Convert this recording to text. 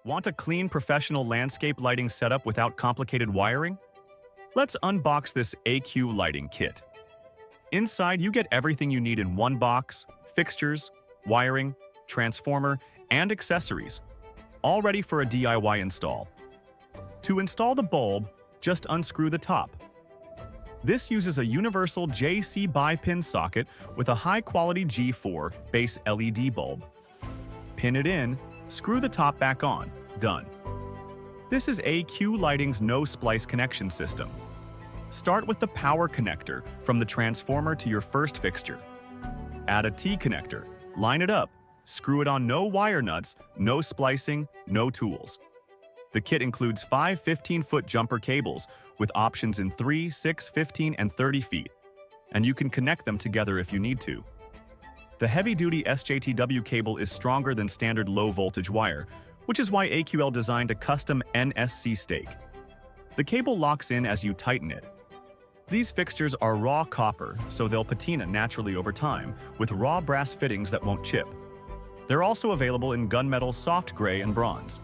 Want a clean professional landscape lighting setup without complicated wiring? Let's unbox this AQ lighting kit. Inside, you get everything you need in one box: fixtures, wiring, transformer, and accessories, all ready for a DIY install. To install the bulb, just unscrew the top. This uses a universal JC bipin socket with a high-quality G4 base LED bulb. Pin it in, screw the top back on. Done. This is AQ Lighting's No-Splice connection system. Start with the power connector from the transformer to your first fixture. Add a T-connector, line it up, screw it on, no wire nuts, no splicing, no tools. The kit includes 5 15-foot jumper cables with options in 3, 6, 15, and 30 feet, and you can connect them together if you need to. The heavy-duty SJTW cable is stronger than standard low-voltage wire, which is why AQL designed a custom NSC stake. The cable locks in as you tighten it. These fixtures are raw copper, so they'll patina naturally over time, with raw brass fittings that won't chip. They're also available in gunmetal, soft gray, and bronze.